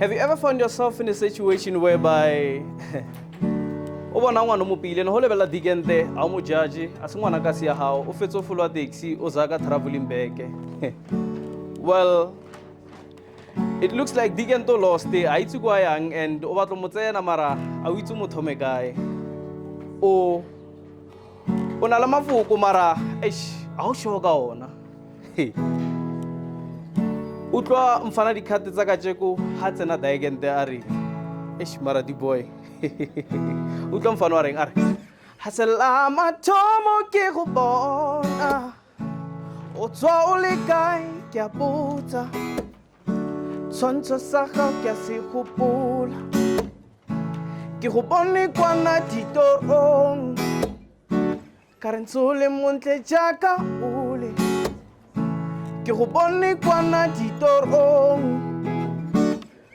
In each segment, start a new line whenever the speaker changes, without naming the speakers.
Have you ever found yourself in a situation whereby o bona ngwana mo pile no lebela digente a mo judge a se ngwana ka se ya hao o fetso folwa taxi o zaka traveling back? Well, it looks like digento lost a itse kwa yang and o batlo mo tsena mara a o itse mo thome kae. O na la mafoko mara eish a o sure ka ona. Utlwa mfana dikhate tsa ka jeko ha tsena digente a re eish mara di boy. Utlwa mfana wa reng a re hasela mathomo ke go bona o tswa o le kae ke a botsa tshwantsho sa gago ke a se gopola ke go bone kwana ditorong ka re ntse o le montle jaaka ole ke go bone kwana ditorong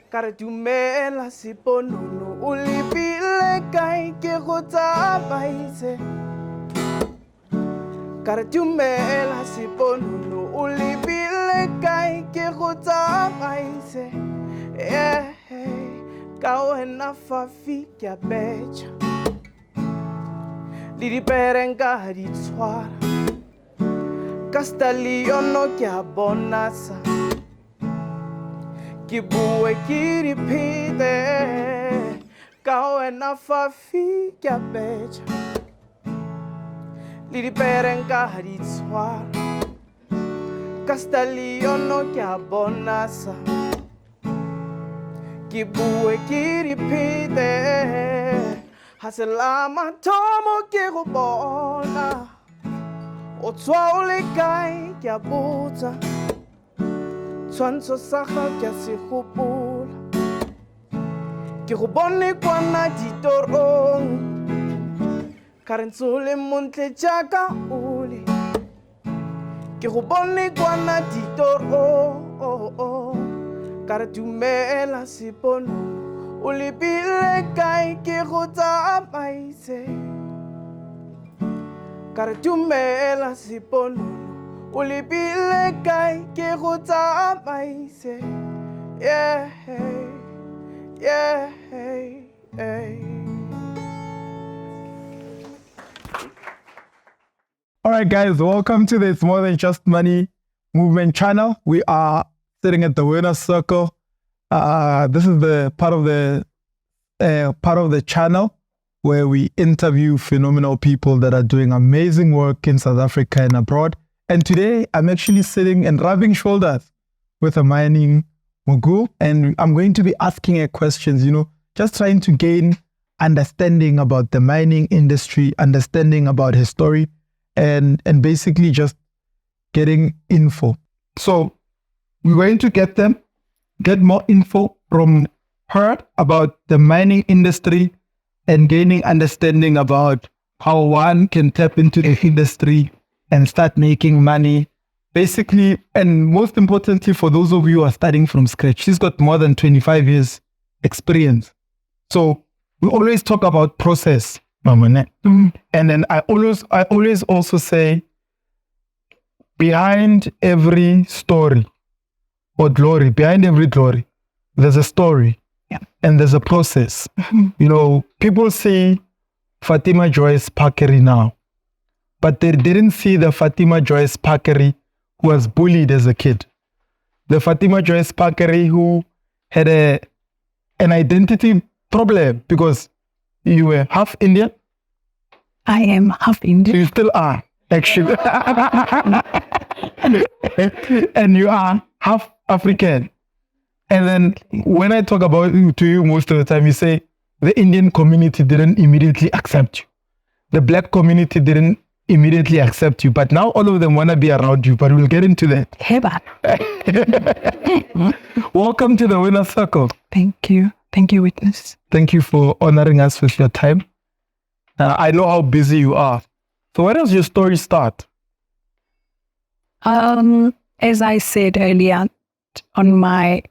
ka re dumela seponono o lebile kae ke go tsamaise ka re dumela seponono o lebile kae ke go tsamaise ka wena fafi ke a betša le dipere nka di tshwara ka staliono ke a bonasa ke bue ke diphete ka wena fafi ke a betša le dipere nka di tshwara ka staliono ke a bonasa ke bue ke diphete hasela mathomo ke go bona o tswa o le kae ke a botsa tshwantsho sa gago ke a se gopola ke go bone kwana ditorong ka re ntse o le montle jaaka ole ke go bone kwana ditorong ka re dumela sepono o lebile kae ke go tsamaise ka re dumela sepono o lebile kae ke go tsamaise
All right, guys, welcome to the It's More Than Just Money Movement channel. We are sitting at the winner's circle. This is the part of the channel where we interview phenomenal people that are doing amazing work in South Africa and abroad. And today I'm actually sitting and rubbing shoulders with a mining mogul, and I'm going to be asking her questions, just trying to gain understanding about the mining industry, understanding about his story, and basically just getting info. So we're going to get more info from her about the mining industry and gaining understanding about how one can tap into the industry and start making money. Basically, and most importantly, for those of you who are starting from scratch, she's got more than 25 years experience. So we always talk about process. And then I always also say, behind every story or glory, behind every glory, there's a story.
Yeah.
And there's a process. People see Fatima-Joyce Packery now, but they didn't see the Fatima-Joyce Packery who was bullied as a kid. The Fatima-Joyce Packery who had an identity problem because you were half Indian.
I am half Indian.
You still are, actually. And you are half African. And then when I talk about it to you most of the time, you say the Indian community didn't immediately accept you. The black community didn't immediately accept you. But now all of them want to be around you. But we'll get into that.
Heba.
Welcome to the Winner's Circle.
Thank you. Thank you, Witness.
Thank you for honoring us with your time. I know how busy you are. So where does your story start?
As I said earlier on my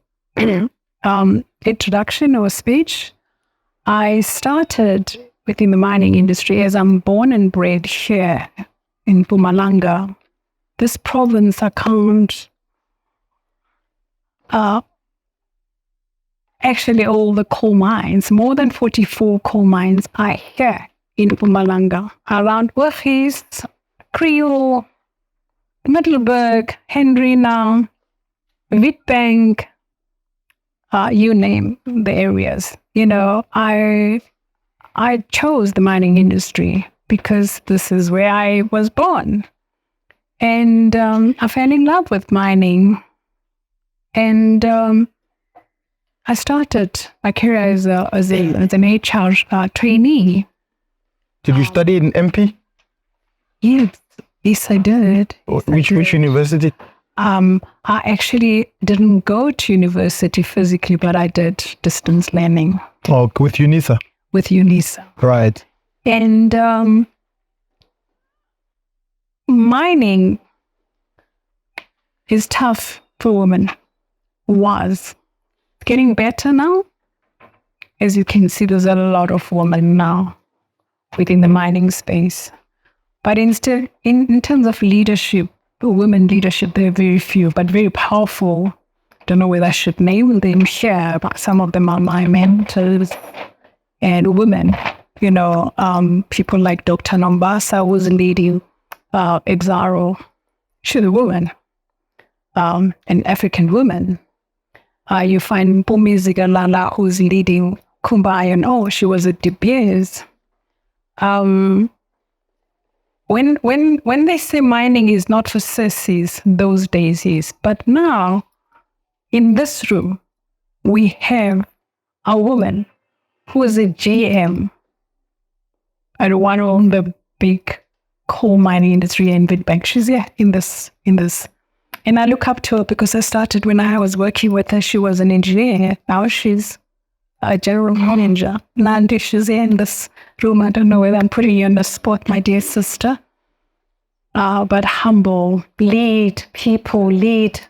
introduction or speech, I started within the mining industry as I'm born and bred here in Mpumalanga. This province, I can't actually all the coal mines, more than 44 coal mines are here in Mpumalanga, around Worchies, Creole, Middelburg, Hendrina, Witbank, you name the areas. I chose the mining industry because this is where I was born. And I fell in love with mining. And I started my career as an HR trainee.
Did you study in MP?
Yes, I did.
Which university?
I actually didn't go to university physically, but I did distance learning.
Oh, with UNISA?
With UNISA.
Right.
And mining is tough for women. Was. Getting better now. As you can see, there's a lot of women now within the mining space. But in terms of leadership, women leadership, there are very few, but very powerful. Don't know whether I should name them here, but some of them are my mentors and women. People like Dr. Nombasa, who's leading Exaro. She's a woman, an African woman. You find Mpumi Zigalala, who's leading Kumbaya. She was at De Beers. When they say mining is not for sissies, those days is. But now, in this room, we have a woman who is a GM at one of the big coal mining industry in Witbank. She's here in this. And I look up to her because I started when I was working with her. She was an engineer. Now she's a general manager. Nandi, she's here in this room. I don't know whether I'm putting you on the spot, my dear sister. But humble, lead people, lead.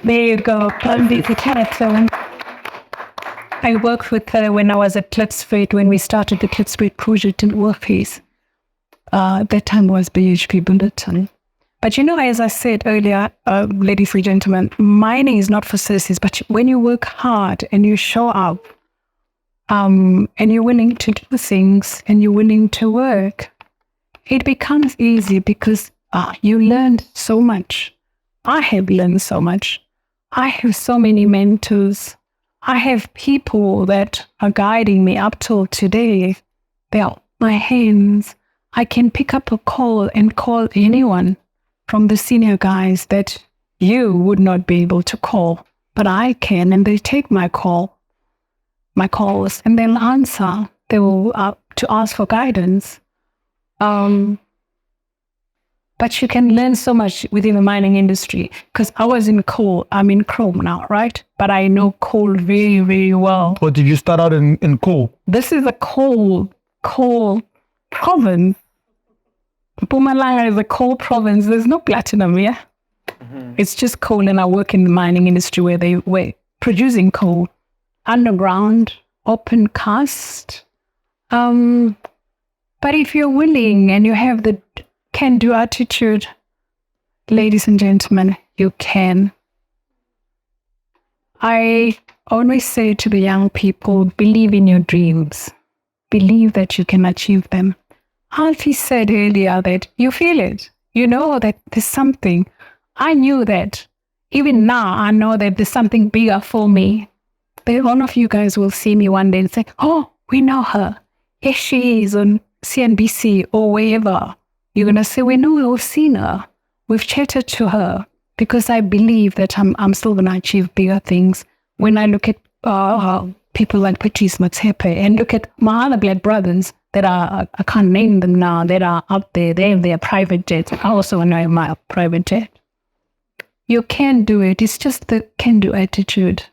There you go. I worked with her when I was at Klipsveld, when we started the Klipsveld project in Worchies. That time was BHP Bulletin. But as I said earlier, ladies and gentlemen, mining is not for sissies, but when you work hard and you show up, and you're willing to do things and you're willing to work, it becomes easy because you learned so much. I have learned so much. I have so many mentors. I have people that are guiding me up till today. They are my hands. I can pick up a call and call anyone from the senior guys that you would not be able to call, but I can, and they take my calls, and they'll answer. They will to ask for guidance. But you can learn so much within the mining industry, because I was in coal. I'm in chrome now, right? But I know coal very, very well.
Or did you start out in coal?
This is a coal province. Mpumalanga is a coal province. There's no platinum here. Mm-hmm. It's just coal, and I work in the mining industry where they were producing coal. Underground, open cast. But if you're willing and you have the can-do attitude, ladies and gentlemen, you can. I always say to the young people, believe in your dreams. Believe that you can achieve them. Alfie said earlier that you feel it. You know that there's something. I knew that. Even now, I know that there's something bigger for me. But one of you guys will see me one day and say, oh, we know her. Here she is on CNBC or wherever. You're going to say, we know, we've seen her. We've chatted to her, because I believe that I'm still going to achieve bigger things. When I look at people like Patrice Motsepe and look at my other black brothers that are, I can't name them now, that are up there, they have their private jets. I also know my private jet. You can do it. It's just the can-do attitude.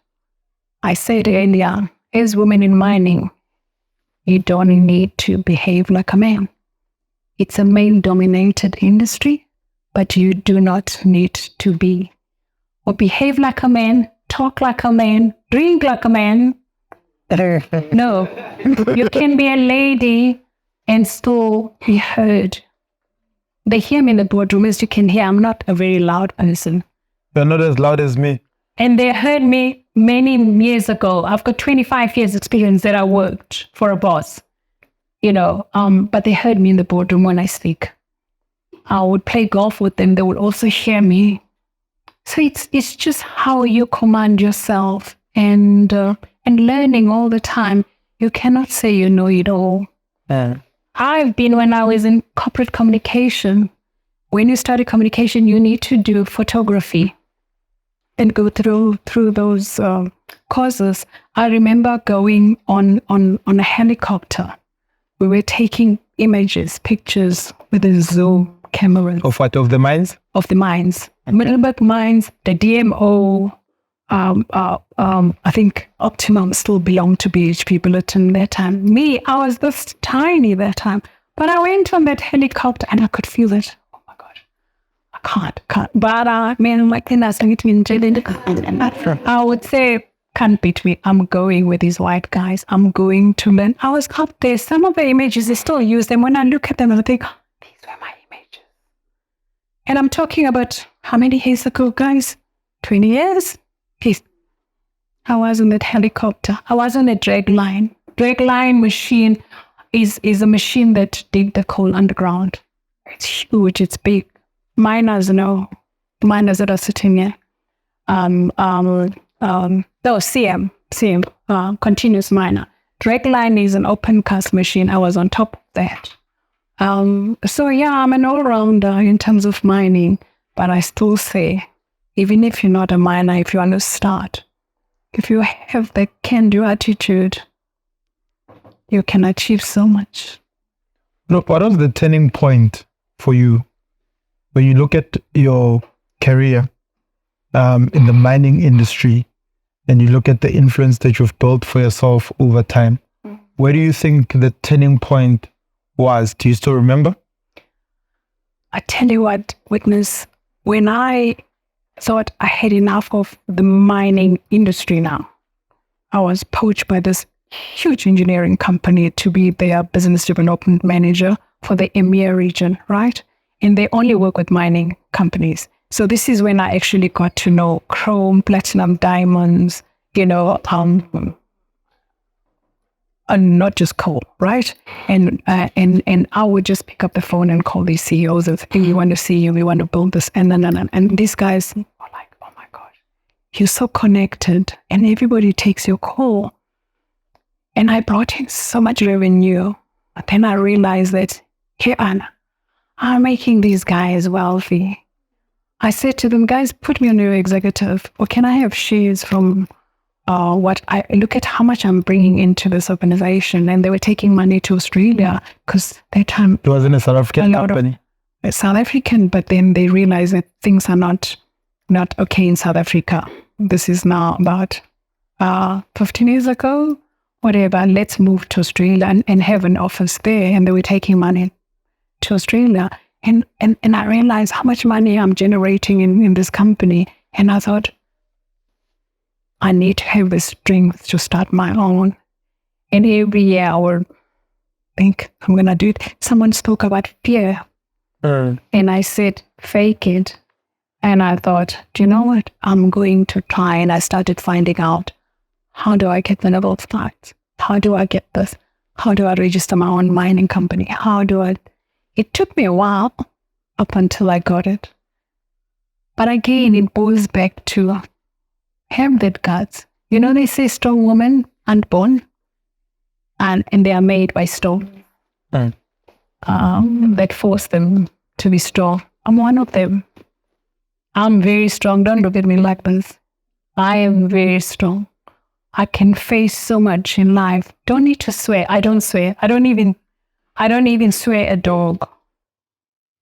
I said earlier, as women in mining, you don't need to behave like a man. It's a male-dominated industry, but you do not need to be or behave like a man, talk like a man, drink like a man. No, you can be a lady and still be heard. They hear me in the boardroom, as you can hear. I'm not a very loud person.
You're not as loud as me.
And they heard me many years ago. I've got 25 years experience that I worked for a boss, but they heard me in the boardroom when I speak. I would play golf with them. They would also hear me. So it's just how you command yourself and learning all the time. You cannot say you know it all. I've been, when I was in corporate communication, when you study communication, you need to do photography and go through those courses. I remember going on a helicopter. We were taking images, pictures with a zoom camera.
Of what? Of the mines?
Of the mines. Middleburg mines, the DMO. I think Optimum still belonged to BHP Bulletin that time. Me, I was this tiny that time. But I went on that helicopter and I could feel it. Oh my God, I can't. But I would say, can't beat me. I'm going with these white guys. I'm going to learn. I was up there. Some of the images, they still use them. When I look at them, I think, these were my images. And I'm talking about how many years ago, guys? 20 years? Please. I was on that helicopter. I was on a drag line. Drag line machine is a machine that dig the coal underground. It's huge. It's big. Miners know. Miners that are sitting here. CM, continuous miner. Drag line is an open cast machine. I was on top of that. So yeah, I'm an all-rounder in terms of mining, but I still say, even if you're not a miner, if you want to start, if you have the can-do attitude, you can achieve so much.
Look, what was the turning point for you when you look at your career in the mining industry and you look at the influence that you've built for yourself over time? Where do you think the turning point was? Do you still remember?
I tell you what, Witness, when I thought I had enough of the mining industry now, I was poached by this huge engineering company to be their business development manager for the EMEA region, right? And they only work with mining companies. So this is when I actually got to know chrome, platinum, diamonds, and not just coal, right? And I would just pick up the phone and call these CEOs and say, hey, we want to see you, we want to build this. And these guys are like, oh my God, you're so connected and everybody takes your call. And I brought in so much revenue. But then I realized that, hey, Anna, I'm making these guys wealthy. I said to them, guys, put me on your executive, or can I have shares from what I look at how much I'm bringing into this organization? And they were taking money to Australia because that time
it wasn't a South African company.
South African, but then they realized that things are not okay in South Africa. This is now about 15 years ago, whatever. Let's move to Australia and have an office there. And they were taking money to Australia. And I realized how much money I'm generating in this company. And I thought, I need to have the strength to start my own. And every year I would think, I'm going to do it. Someone spoke about fear. And I said, fake it. And I thought, do you know what? I'm going to try. And I started finding out, how do I get the level of facts? How do I get this? How do I register my own mining company? It took me a while up until I got it. But again, it boils back to have that guts. They say strong women aren't born and they are made by stone. That force them to be strong. I'm one of them. I'm very strong. Don't look at me like this. I am very strong. I can face so much in life. Don't need to swear. I don't swear. I don't even swear a dog.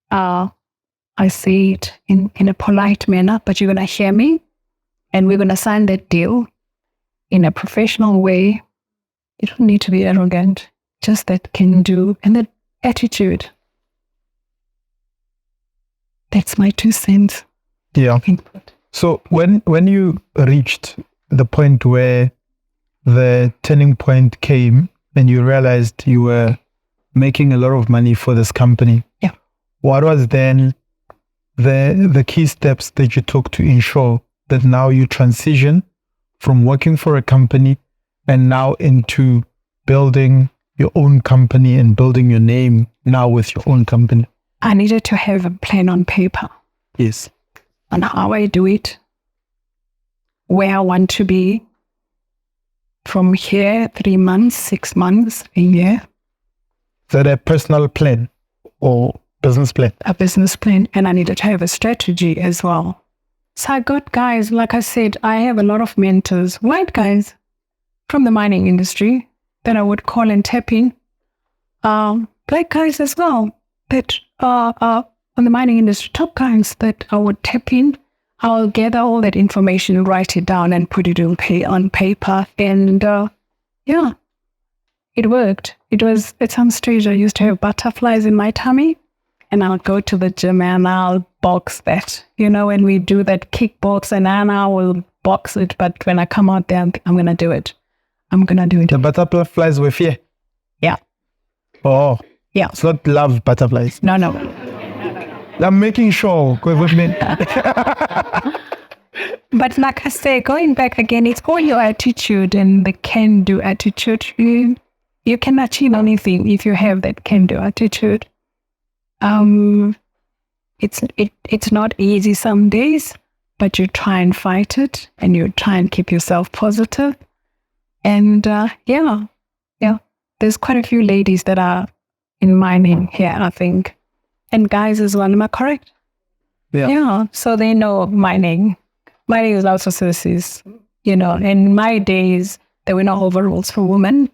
I say it in a polite manner, but you're going to hear me and we're going to sign that deal in a professional way. You don't need to be arrogant. Just that can do and that attitude. That's my 2 cents.
Yeah.
Input.
So when you reached the point where the turning point came and you realized you were making a lot of money for this company,
yeah,
what was then the key steps that you took to ensure that now you transition from working for a company and now into building your own company and building your name now with your own company?
I needed to have a plan on paper
Yes.
on how I do it, where I want to be from here, 3 months, 6 months, a year.
Is that a personal plan or business plan?
A business plan, and I needed to have a strategy as well. So I got guys, like I said, I have a lot of mentors, white guys from the mining industry that I would call and tap in. Black guys as well that are on the mining industry, top guys that I would tap in. I'll gather all that information, write it down and put it on paper. And yeah, it worked. At some stage I used to have butterflies in my tummy. And I'll go to the gym and I'll box that. When we do that kickbox, and then I will box it. But when I come out there, I'm going to do it.
The butterflies were fear?
Yeah.
Oh.
Yeah.
It's not love butterflies.
No.
I'm making sure.
But like I say, going back again, it's all your attitude and the can-do attitude. You can achieve anything if you have that can-do attitude. It's not easy some days, but you try and fight it and you try and keep yourself positive. And yeah, there's quite a few ladies that are in mining here, I think, and guys as well. Am I correct? Yeah. So they know mining. Mining is also services. In my days, there were no overalls for women.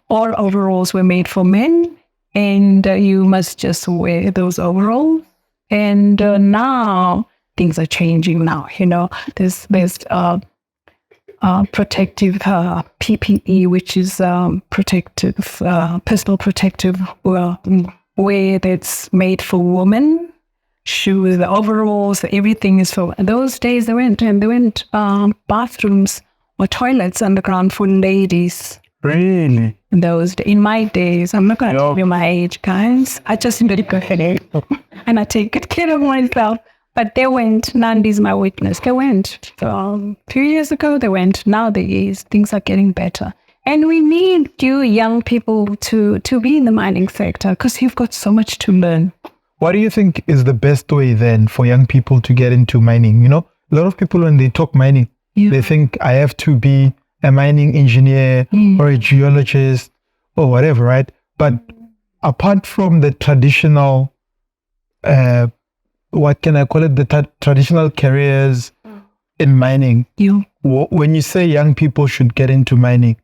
All overalls were made for men. And you must just wear those overalls. And now things are changing now. There's protective PPE, which is personal protective wear that's made for women. Shoes, the overalls, everything is for those days. They went bathrooms or toilets underground for ladies.
Really?
In my days, I'm not going to tell you my age, guys. I just need to go ahead and I take good care of myself. But they went. Nandi's my witness. They went a few years ago. They went. Nowadays, things are getting better, and we need you young people to be in the mining sector because you've got so much to learn.
What do you think is the best way then for young people to get into mining? A lot of people when they talk mining, they think I have to be a mining engineer or a geologist or whatever, right? But apart from the traditional, what can I call it? The traditional careers in mining. When you say young people should get into mining,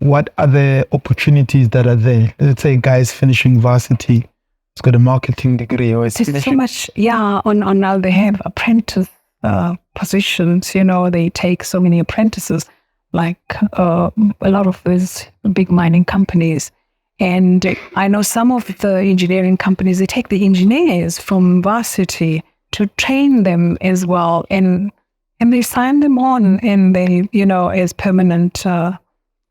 what are the opportunities that are there? Let's say guys finishing varsity, it's got a marketing degree or it's
so much, on now they have apprentice positions, they take so many apprentices, like a lot of these big mining companies. And I know some of the engineering companies, they take the engineers from varsity to train them as well. And they sign them on and they, as permanent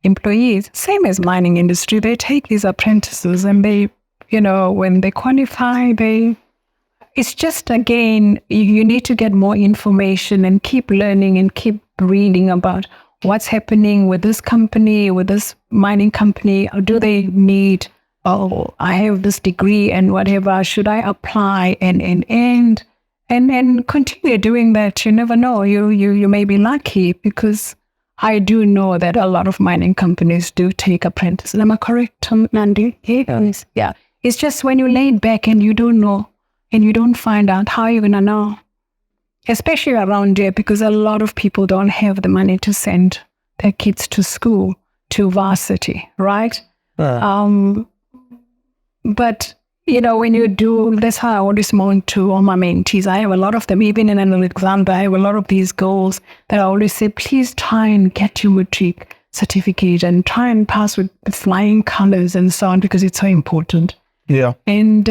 employees. Same as mining industry, they take these apprentices and they, when they qualify, it's just, again, you need to get more information and keep learning and keep reading about what's happening with this company, with this mining company. Or do they need, I have this degree and whatever, should I apply and continue doing that? You never know. You may be lucky because I do know that a lot of mining companies do take apprentices. Am I correct, Nandi? Yes. Yeah. It's just when you lay back and you don't know and you don't find out, how you're going to know? Especially around here, because a lot of people don't have the money to send their kids to school, to varsity, right? But, when you do, that's how I always moan to all my mentees. I have a lot of them, even in Alexander, I have a lot of these goals that I always say, please try and get your matric certificate and try and pass with flying colors and so on, because it's so important.
Yeah.
And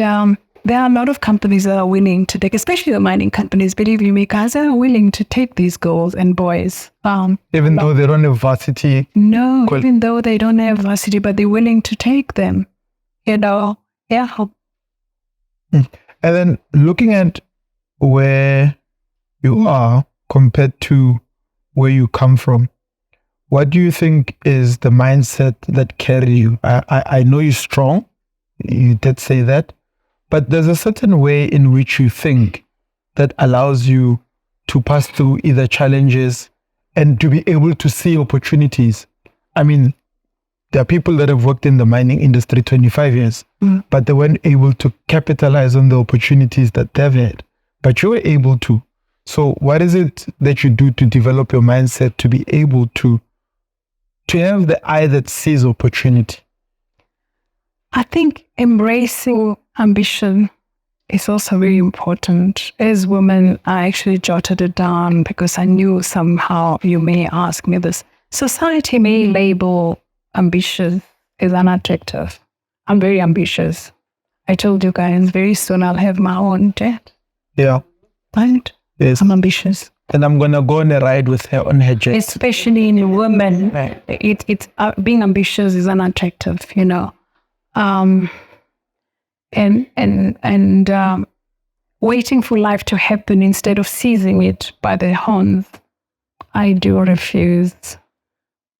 there are a lot of companies that are willing to take, especially the mining companies, believe you me, guys, are willing to take these girls and boys.
Even though they don't have varsity?
No, even though they don't have varsity, but they're willing to take them, yeah.
And then looking at where you are compared to where you come from, what do you think is the mindset that carried you? I know you're strong. You did say that. But there's a certain way in which you think that allows you to pass through either challenges and to be able to see opportunities. I mean, there are people that have worked in the mining industry 25 years, but they weren't able to capitalize on the opportunities that they've had. But you were able to. So what is it that you do to develop your mindset to be able to have the eye that sees opportunity?
I think embracing ambition is also very important. As women, I actually jotted it down because I knew somehow you may ask me this. Society may label ambitious as unattractive. I'm very ambitious. I told you guys very soon I'll have my own jet.
Yeah.
Right?
Yes.
I'm ambitious.
And I'm going to go on a ride with her on her jet.
Especially in women, it's being ambitious is unattractive, you know. Waiting for life to happen instead of seizing it by the horns. I do refuse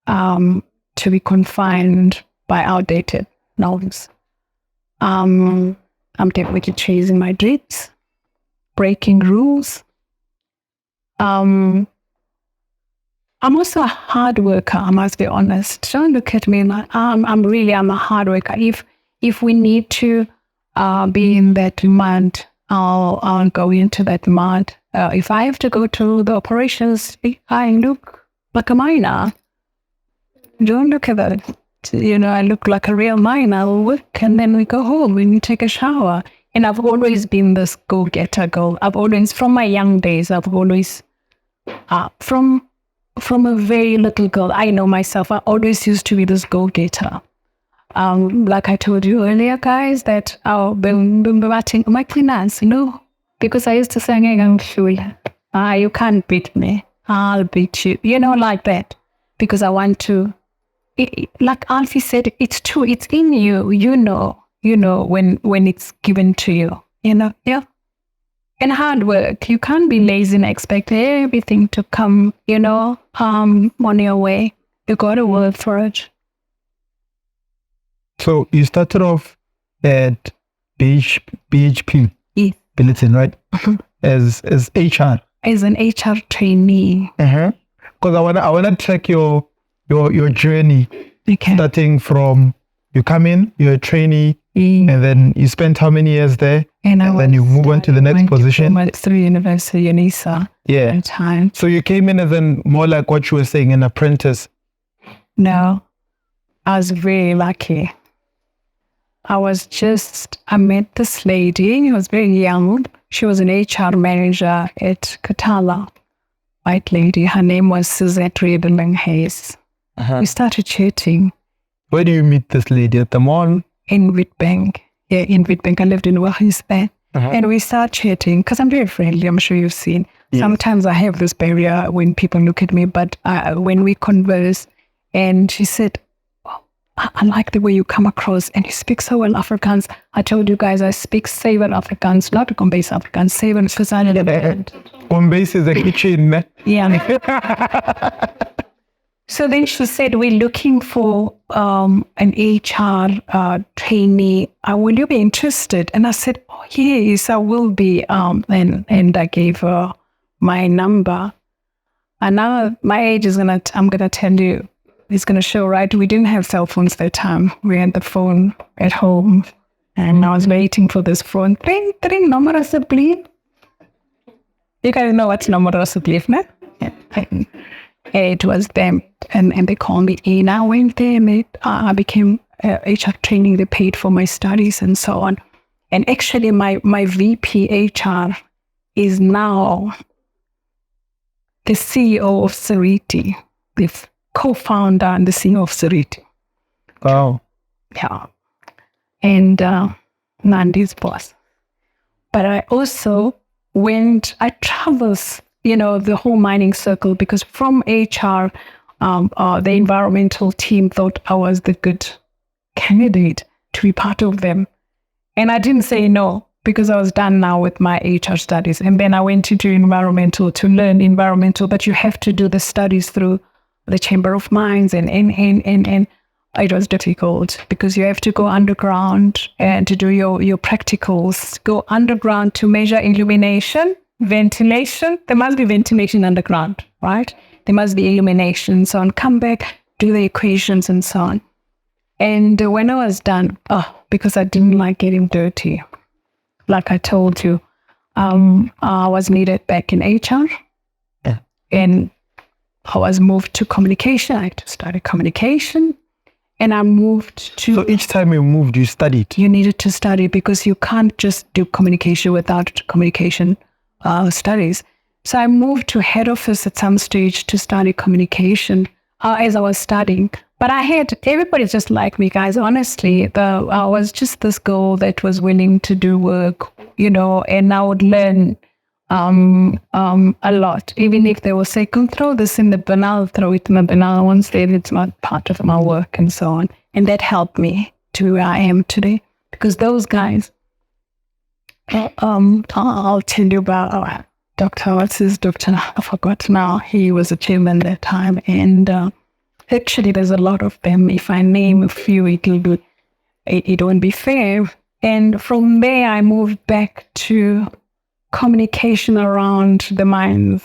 to be confined by outdated norms. I'm definitely chasing my dreams, breaking rules. I'm also a hard worker, I must be honest. Don't look at me like I'm a hard worker. If we need to be in that mud, I'll go into that mud. If I have to go to the operations, I look like a miner. Don't look at that. You know, I look like a real miner. I'll work and then we go home and we take a shower. And I've always been this go-getter girl. From my young days, I've always, from a very little girl, I know myself, I always used to be this go-getter. Like I told you earlier, guys, that I've been batting my cleaners, you know, because I used to say, you can't beat me. I'll beat you, you know, like that. Because I want to, like Alfie said, it's true, it's in you, you know when it's given to you, you know, yeah. And hard work, you can't be lazy and expect everything to come, you know, on your way. You got to work for it.
So you started off at BHP,
yes.
Billiton, right? As HR.
As an HR trainee.
Because I wanna track your journey.
Okay.
Starting from you come in, you're a trainee, and then you spent how many years there? And then you move on to the next position.
I went through university, UNISA.
Yeah.
At time.
So you came in as more like what you were saying, an apprentice.
No, I was very lucky. I met this lady, she was very young. She was an HR manager at Katala, white lady. Her name was Suzette Redeling Hayes. We started chatting.
Where do you meet this lady? At the mall?
In Witbank. Yeah, in Witbank. I lived in Wahis there. And we started chatting because I'm very friendly. I'm sure you've seen. Yes. Sometimes I have this barrier when people look at me, but when we converse, and she said, I like the way you come across and you speak so well Afrikaans. I told you guys I speak 7 Afrikaans, not Gombese Afrikaans, 7 because I never learned.
Gombese is a kitchen.
Yeah. So then she said, we're looking for an HR trainee. Will you be interested? And I said, oh, yes, I will be. And I gave her my number. And now my age is I'm going to tell you, it's going to show, right? We didn't have cell phones that time. We had the phone at home. And I was waiting for this phone. Ring, ring, number asseblief. You guys know what's number asseblief, no? Yeah. It was them. And they called me in. I went there and I became HR training. They paid for my studies and so on. And actually my VP HR is now the CEO of Sariti, the co-founder and the CEO of Sariti.
Wow.
Yeah. And Nandi's boss. But I also I traveled, the whole mining circle because from HR, the environmental team thought I was the good candidate to be part of them. And I didn't say no because I was done now with my HR studies. And then I went into environmental to learn environmental, but you have to do the studies through the Chamber of Mines, and it was difficult because you have to go underground and to do your practicals, go underground to measure illumination, ventilation. There must be ventilation underground, right? There must be illumination, so on. Come back, do the equations and so on. And when I was done, because I didn't like getting dirty, like I told you, I was needed back in HR.
Yeah.
And I was moved to communication. I had to study communication. And I moved to...
So each time you moved, you studied?
You needed to study because you can't just do communication without communication studies. So I moved to head office at some stage to study communication as I was studying. But everybody just liked me, guys. Honestly, I was just this girl that was willing to do work, and I would learn a lot. Even if they will say, "Come throw this in the bin," I'll throw it in the bin. I won't say it's not part of my work and so on. And that helped me to where I am today. Because those guys, I'll tell you about what's his doctor? I forgot now. He was a chairman that time. And actually, there's a lot of them. If I name a few, it won't be fair. And from there, I moved back to communication around the mines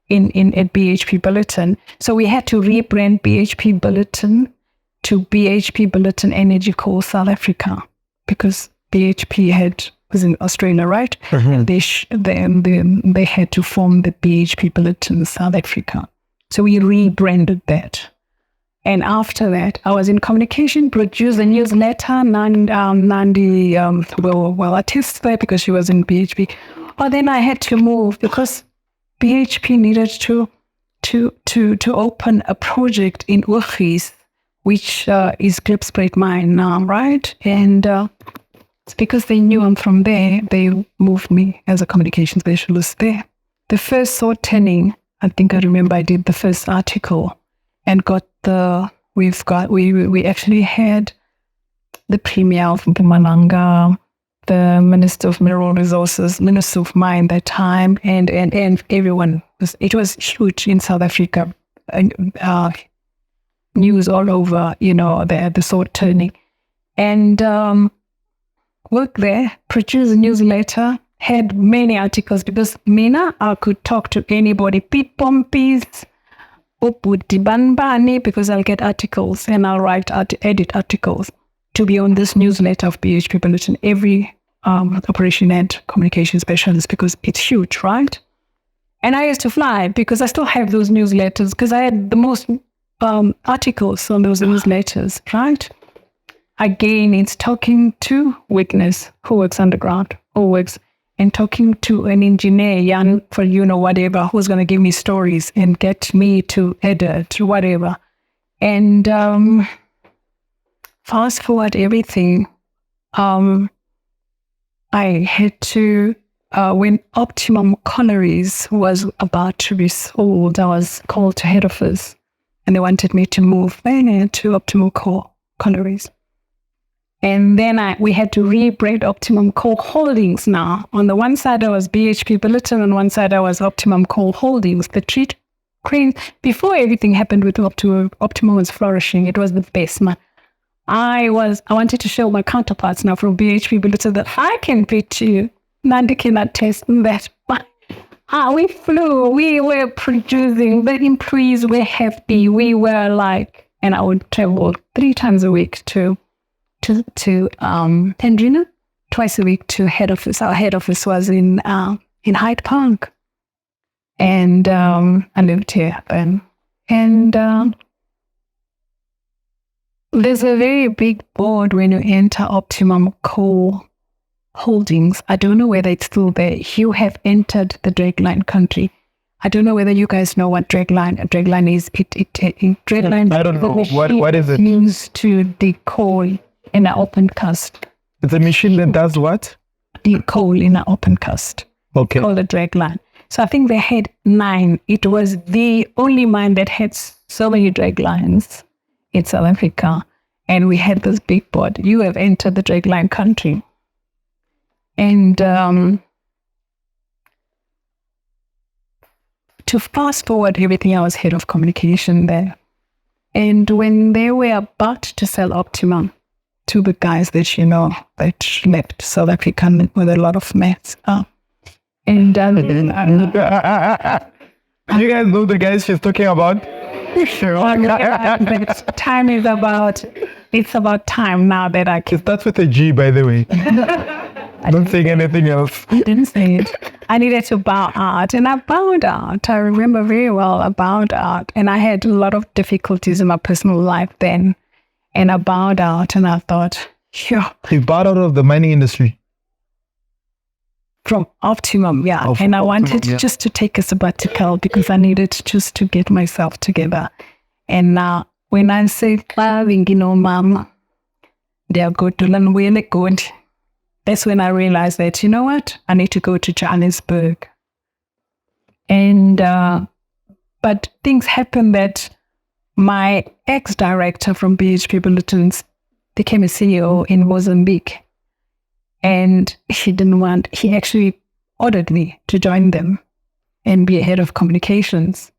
at BHP Billiton. So we had to rebrand BHP Billiton to BHP Billiton Energy Coal South Africa because BHP was in Australia, right? And they had to form the BHP Billiton South Africa. So we rebranded that. And after that, I was in communication, produced a newsletter. Nandi will attest there because she was in BHP. But then I had to move because BHP needed to open a project in Urgis, which is Klipspruit mine now, right? And it's because they knew I'm from there, they moved me as a communication specialist there. The first sword turning, I think I remember I did the first article and we actually had the Premier of Mpumalanga, the Minister of Mineral Resources, Minister of Mine that time, and everyone. It was huge in South Africa. News all over, the sword turning. And worked there, produced a newsletter, had many articles because I could talk to anybody. Pete Pompies, because I'll get articles and I'll edit articles to be on this newsletter of BHP Billiton. Every operation and communication specialist because it's huge, right? And I used to fly because I still have those newsletters because I had the most articles on those newsletters, right? Again, it's talking to witness who works underground, and talking to an engineer, young for whatever, who's going to give me stories and get me to edit whatever. And fast forward everything, I had to, when Optimum Collieries was about to be sold, I was called to head office and they wanted me to move to Optimum Collieries. And then we had to rebrand Optimum Coal Holdings now. On the one side, I was BHP Billiton. On one side, I was Optimum Coal Holdings. The treat crane, before everything happened with Optimum was flourishing. It was the best, man. I wanted to show my counterparts now from BHP Billiton that I can beat you. Nandi cannot test that. But we flew. We were producing. The employees were happy. We were and I would travel 3 times a week to Tendrina, twice a week to head office. Our head office was in Hyde Park, and I lived here then. And there's a very big board when you enter Optimum Coal Holdings. I don't know whether it's still there. You have entered the dragline country. I don't know whether you guys know what dragline is. Dragline.
I don't know. What is it?
Used to the coal in an open cast.
It's a machine that does what?
The coal in an open cast.
Okay.
Called a dragline. So I think they had 9. It was the only mine that had so many draglines in South Africa. And we had this big board. You have entered the dragline country. And to fast forward everything, I was head of communication there. And when they were about to sell Optimum to the guys that that left South Africa with a lot of mess. And
you guys know the guys she's talking about?
Time is it's about time now that I can.
It starts with a G, by the way. Don't say anything else.
I didn't say it. I needed to bow out, and I bowed out. I remember very well, I bowed out, and I had a lot of difficulties in my personal life then. And I bowed out, and I thought, yeah.
You bowed out of the mining industry?
From Optimum, yeah. And I wanted just to take a sabbatical because I needed just to get myself together. And now, when I say, Mama, they are good to learn really good. That's when I realized that, you know what? I need to go to Johannesburg. And, but things happened that my ex-director from BHP Bulletins became a CEO in Mozambique. And he actually ordered me to join them and be a head of communications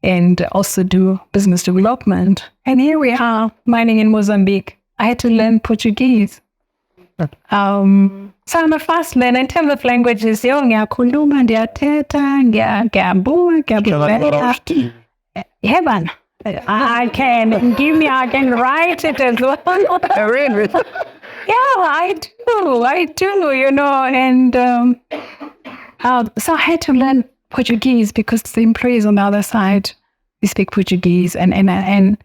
and also do business development. And here we are, mining in Mozambique. I had to learn Portuguese. So I'm a fast learner in terms of languages. Ngiyakhuluma, ndiyathetha, ngiyabhuka, Heaven. I can write it as well. Really? Yeah, I do, and so I had to learn Portuguese because the employees on the other side, they speak Portuguese, and I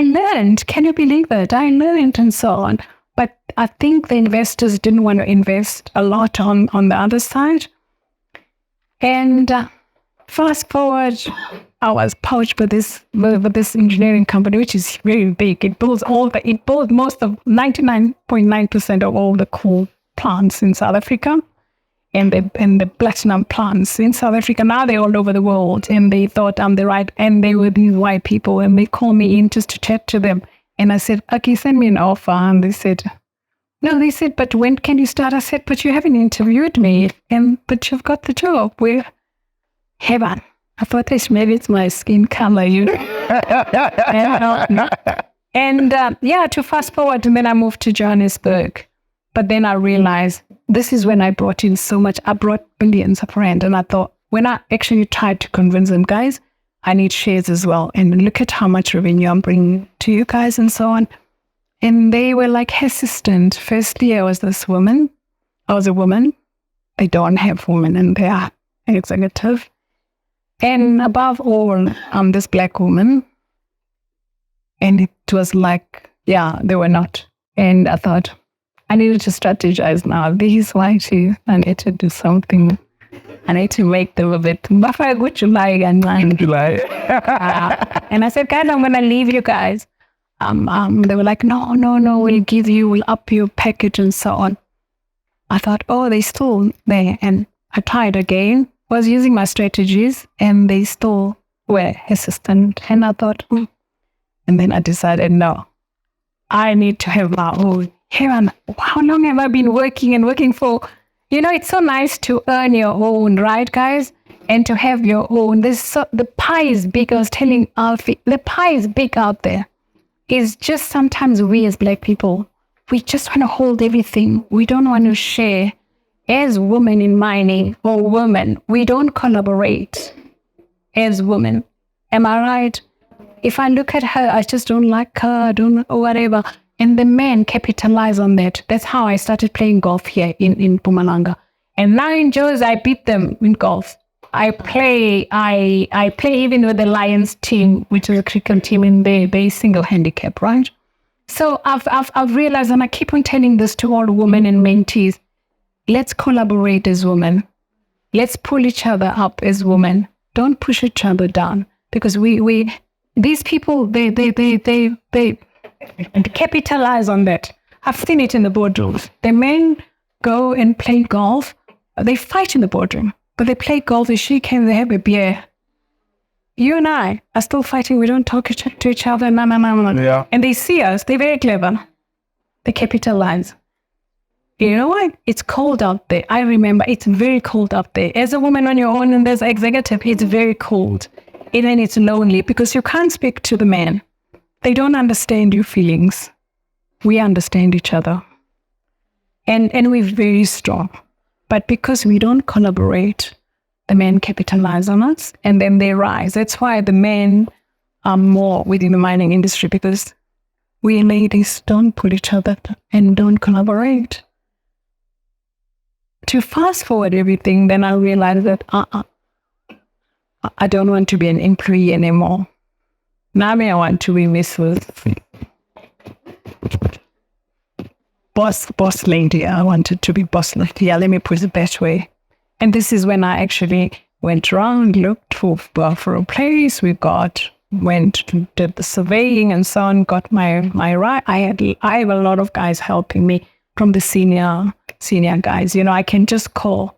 learned. Can you believe it? I learned and so on. But I think the investors didn't want to invest a lot on the other side. And fast forward, I was poached with this engineering company, which is very big. It builds most of 99.9% of all the coal plants in South Africa, and the platinum plants in South Africa. Now they're all over the world, and they thought I'm the right, and they were these white people, and they called me in just to chat to them. And I said, okay, send me an offer. And they said, no, they said, but when can you start? I said, but you haven't interviewed me, but you've got the job. We're heaven. I thought maybe it's my skin color, And to fast forward, and then I moved to Johannesburg. But then I realized this is when I brought in so much. I brought billions of rand. And I thought, when I actually tried to convince them, guys, I need shares as well. And look at how much revenue I'm bringing to you guys and so on. And they were like hesitant. Firstly, I was a woman. They don't have women in their executive. And above all, I'm this black woman. And it was like, they were not. And I thought, I needed to strategize now. These whitey, I need to do something. I need to make them a bit. And I said, guys, I'm going to leave you guys. They were like, no, we'll up your package and so on. I thought, they're still there. And I tried again. Was using my strategies, and they still were hesitant. And I thought, And then I decided, no, I need to have my own. How long have I been working for? It's so nice to earn your own, right, guys? And to have your own. The pie is big. I was telling Alfie, the pie is big out there. It's just sometimes we as black people, we just want to hold everything. We don't want to share. As women in mining or women, we don't collaborate as women. Am I right? If I look at her, I just don't like her, or whatever. And the men capitalize on that. That's how I started playing golf here in Mpumalanga. And now in Joe's, I beat them in golf. I play even with the Lions team, which is a cricket team, and they single handicap, right? So I've realized, and I keep on telling this to all women and mentees, let's collaborate as women. Let's pull each other up as women. Don't push each other down, because these people they capitalize on that. I've seen it in the boardrooms. The men go and play golf. They fight in the boardroom, but they play golf. They shake hands. They have a beer. You and I are still fighting. We don't talk to each other. No.
Yeah.
And they see us. They're very clever. They capitalize. You know what? It's cold out there. I remember it's very cold out there. As a woman on your own and as executive, it's very cold. And then it's lonely because you can't speak to the men. They don't understand your feelings. We understand each other. And we're very strong. But because we don't collaborate, the men capitalize on us and then they rise. That's why the men are more within the mining industry, because we ladies don't pull each other and don't collaborate. To fast forward everything, then I realized that I don't want to be an employee anymore. Now I want to be Mrs. Boss lady. I wanted to be boss lady. Yeah, let me put it that way. And this is when I actually went around, looked for a place. Did the surveying and so on, got my right. I have a lot of guys helping me from the senior guys. You know, I can just call.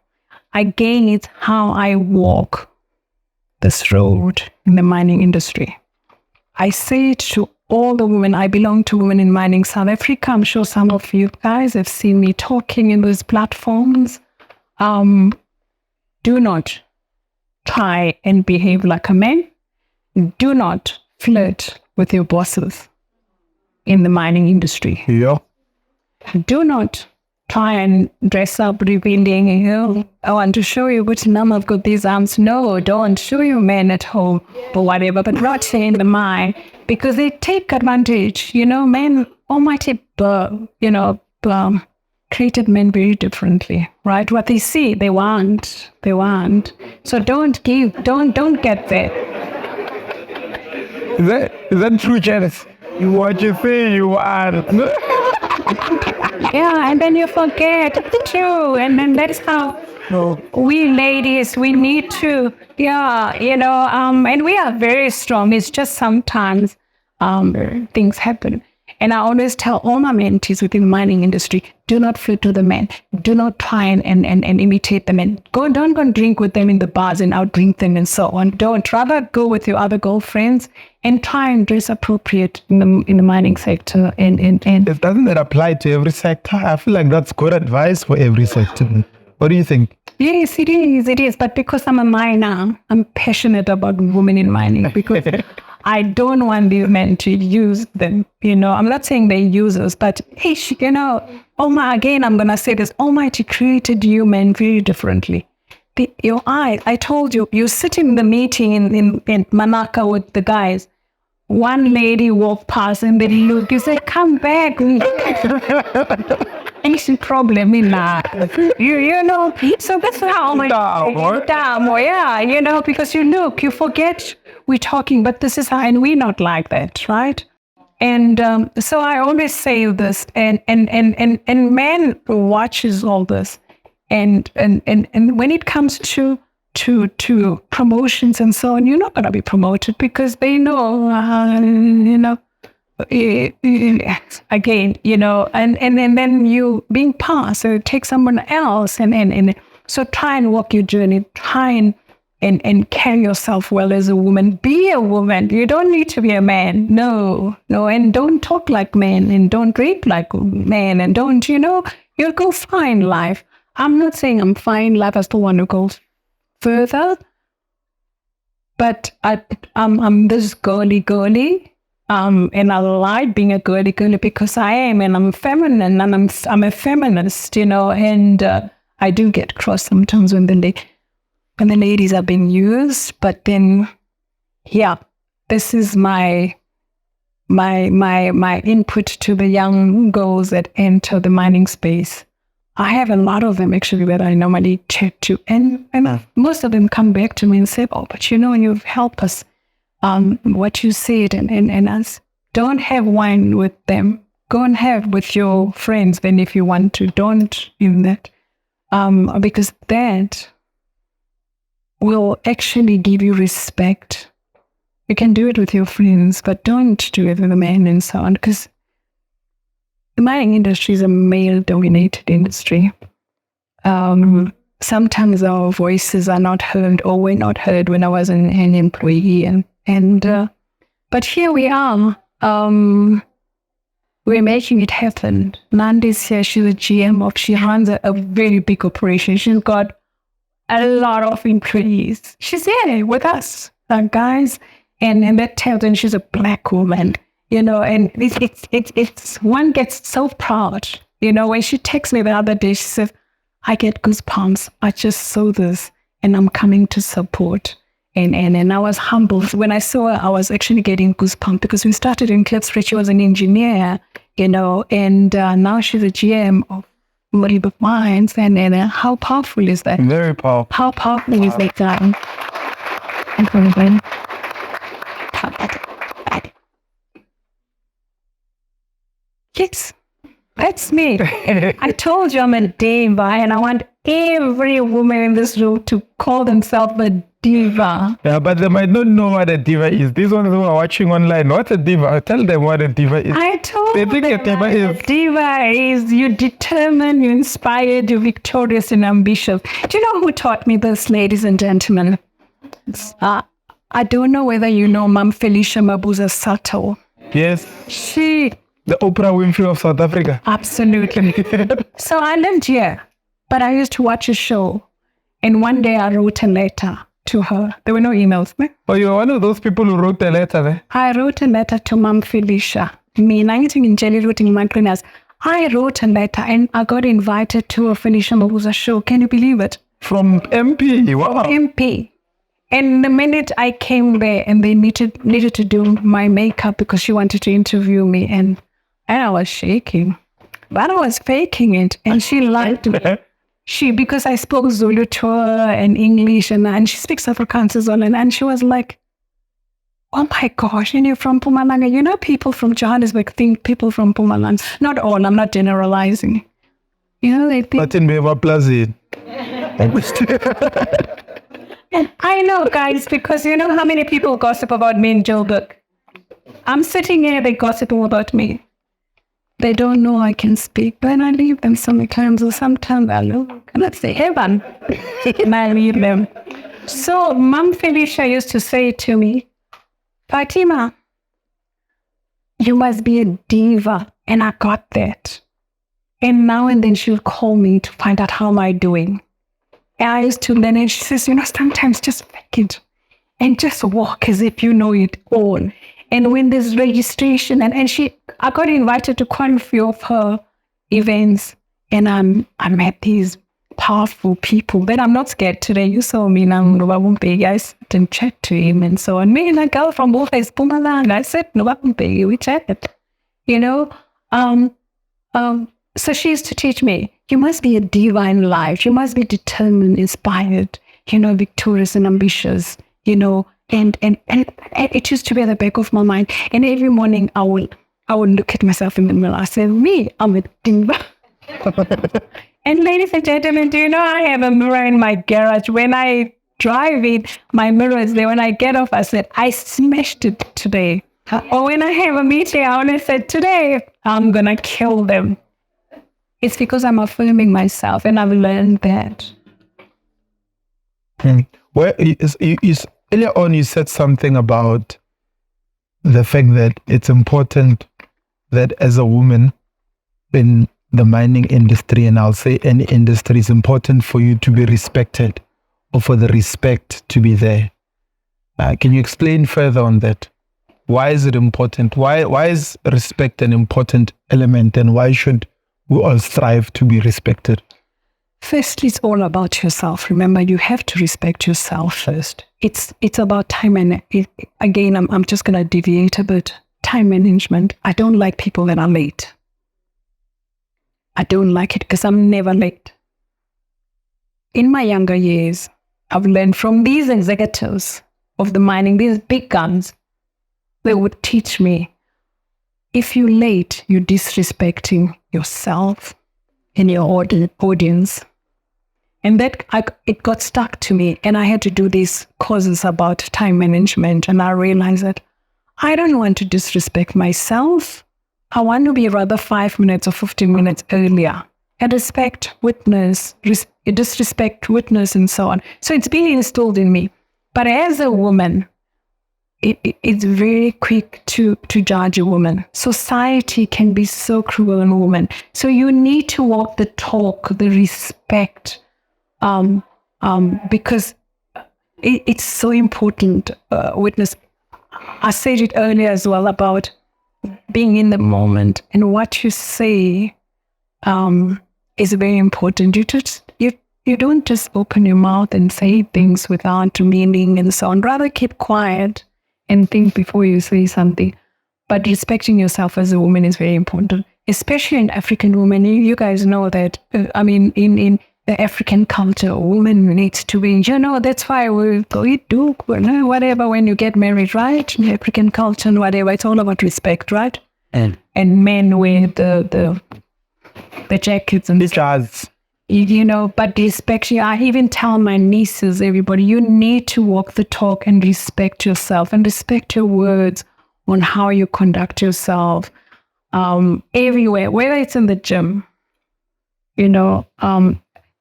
Again, it's how I walk this road in the mining industry. I say it to all the women. I belong to Women in Mining South Africa. I'm sure some of you guys have seen me talking in those platforms. Do not try and behave like a man. Do not flirt with your bosses in the mining industry.
Yeah.
Do not try and dress up revealing, I want to show you which number I've got these arms. No, don't show your men at home or whatever, but not in the mine, because they take advantage. You know, men, almighty, created men very differently, right? What they see, they want. So don't get there.
Is that true, Janice? What you say you are.
Yeah, and then you forget. It's true. And then that's how we ladies, we need to, and we are very strong. It's just sometimes things happen. And I always tell all my mentees within the mining industry, do not flirt to the men. Do not try and imitate the men. Don't go and drink with them in the bars and outdrink them and so on. Don't. Rather go with your other girlfriends and try and dress appropriate in the mining sector. And
Doesn't that apply to every sector? I feel like that's good advice for every sector. What do you think?
Yes, it is. It is. But because I'm a miner, I'm passionate about women in mining, because I don't want these men to use them. I'm not saying they're users, but again, I'm going to say this. Almighty created you men very differently. Your eyes, I told you, you sit in the meeting in Manaka with the guys. One lady walked past and then look, you say, come back. Any problem in that? So that's how because you forget we're talking, but this is how, and we're not like that, right? And so I always say this, and man watches all this, and when it comes to promotions and so on, you're not going to be promoted because they know, again, and then you being passed, so take someone else, and so try and walk your journey, try and carry yourself well as a woman. Be a woman. You don't need to be a man. No, and don't talk like men, and don't drink like men, and don't, you'll go fine life. I'm not saying I'm fine life. I still want to go further, but I'm this girly. And I like being a girly because I am, and I'm feminine, and I'm a feminist, and I do get cross sometimes when the ladies are being used. But then, this is my input to the young girls that enter the mining space. I have a lot of them actually that I normally chat to, and most of them come back to me and say, "Oh, but you've helped us." What you said, and us, don't have wine with them. Go and have with your friends then if you want to. Don't do that. Because that will actually give you respect. You can do it with your friends, but don't do it with a man and so on, because the mining industry is a male-dominated industry. Sometimes our voices are not heard, or were not heard when I was an employee, but here we are. We're making it happen. Nandi's here. She's a GM she runs a very big operation. She's got a lot of employees. She's here with us, guys. And that tells her she's a Black woman, and it's one gets so proud. When she texts me the other day, she says, I get goosebumps. I just saw this and I'm coming to support. And I was humbled. When I saw her, I was actually getting goosebumps because we started in Klipspruit. She was an engineer, and now she's a GM of Mogul Mines. And how powerful is that?
Very powerful.
How powerful is that guy? Yes, that's me. I told you I'm a diva, and I want every woman in this room to call themselves a diva.
Yeah, but they might not know what a diva is. These ones who are watching online, what's a diva? Tell them what a diva is.
I told
They think
them
a diva is.
a diva is you determined, you inspired, you're victorious and ambitious. Do you know who taught me this, ladies and gentlemen? I don't know whether you know Mom Felicia Mabuza Sato.
Yes.
She...
The Oprah Winfrey of South Africa.
Absolutely. So I lived here, but I used to watch a show. And one day I wrote a letter to her. There were no emails.
Oh, you're one of those people who wrote a letter there?
I wrote a letter to Mom Felicia. Me, 19 in Jelly Rooting Maclinas. I wrote a letter and I got invited to a Felicia Mabuza show. Can you believe it?
From MP. Wow.
MP. And the minute I came there and they needed to do my makeup because she wanted to interview me, and I was shaking, but I was faking it, and she liked me. Because I spoke Zulu to her and English, and she speaks Afrikaans as well, and she was like, oh my gosh, and you're from Mpumalanga. People from Johannesburg think people from Mpumalanga. Not all, I'm not generalizing. They think...
But in Beva Plaza.
And I know, guys, because you know how many people gossip about me in Joburg. I'm sitting here, they gossip about me. They don't know I can speak, but I leave them sometimes, or sometimes I cannot say heaven, and I leave them. So Mom Felicia used to say to me, Fatima, you must be a diva, and I got that. And now and then she'll call me to find out how am I doing. And I used to learn, and she says, sometimes just fake it and just walk as if you know it all. And when there's registration, and I got invited to quite a few of her events, and I met these powerful people. But I'm not scared today. You saw me now, I sit and chat to him and so on. Me and a girl from Wolf's Pumalanga, I said, we chatted, So she used to teach me, you must be a diva in life. You must be determined, inspired, victorious and ambitious, and it used to be at the back of my mind. And every morning I would look at myself in the mirror. I said, I'm a diva. And ladies and gentlemen, do you know I have a mirror in my garage? When I drive it, my mirror is there. When I get off, I said, I smashed it today. Or when I have a meeting, I always said, today I'm going to kill them. It's because I'm affirming myself, and I've learned that.
Well, earlier on you said something about the fact that it's important that as a woman in the mining industry, and I'll say any industry, it's important for you to be respected, or for the respect to be there. Can you explain further on that? Why is it important? Why is respect an important element, and why should we all strive to be respected?
Firstly, it's all about yourself. Remember, you have to respect yourself first. It's about time, and again, I'm just going to deviate a bit. Time management. I don't like people that are late. I don't like it because I'm never late. In my younger years, I've learned from these executives of the mining, these big guns, they would teach me, if you're late, you're disrespecting yourself and your audience. And that it got stuck to me, and I had to do these courses about time management, and I realized that I don't want to disrespect myself. I want to be rather 5 minutes or 15 minutes earlier and disrespect witness, and so on. So it's been installed in me. But as a woman, it's very quick to judge a woman. Society can be so cruel on a woman. So you need to walk the talk, the respect, because it's so important. Witness, I said it earlier as well about being in the moment, and what you say is very important. You don't just open your mouth and say things without meaning and so on. Rather keep quiet and think before you say something. But respecting yourself as a woman is very important, especially in African women. You guys know that, in the African culture, a woman needs to be, that's why we do whatever when you get married, right? In African culture and whatever, it's all about respect, right? And men wear the jackets and
the jazz.
But respect, I even tell my nieces, everybody, you need to walk the talk and respect yourself and respect your words on how you conduct yourself everywhere, whether it's in the gym,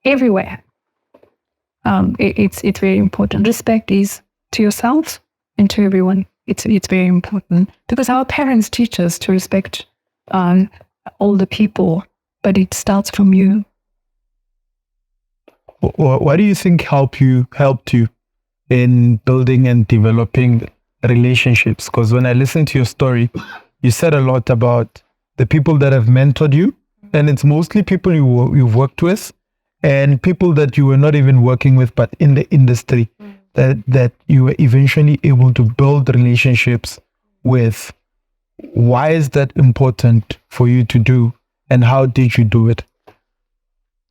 everywhere. It's very important. Respect is to yourself and to everyone. It's very important because our parents teach us to respect older people, but it starts from you.
What do you think helped you in building and developing relationships? Because when I listened to your story, you said a lot about the people that have mentored you, and it's mostly people you've worked with and people that you were not even working with, but in the industry that you were eventually able to build relationships with. Why is that important for you to do, and how did you do it?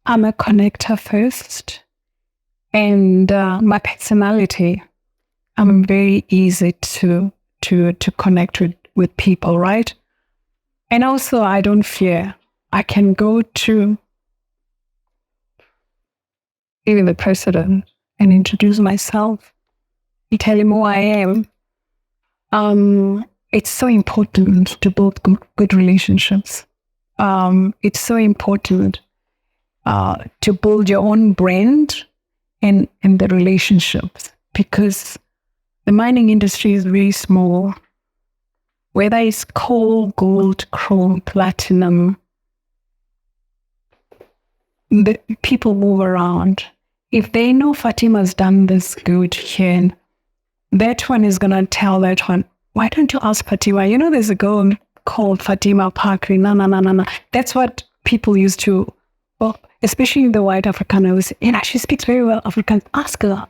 I'm a connector first, and my personality, I'm very easy to connect with people, right? And also, I don't fear. I can go to even the president and introduce myself and tell him who I am. It's so important to build good relationships. It's so important to build your own brand and the relationships, because the mining industry is very small. Whether it's coal, gold, chrome, platinum, the people move around. If they know Fatima's done this good here, that one is going to tell that one, why don't you ask Fatima? There's a girl called Fatima Packery. No. That's what people used to, especially the white Afrikaners. She speaks very well Afrikaans. Ask her.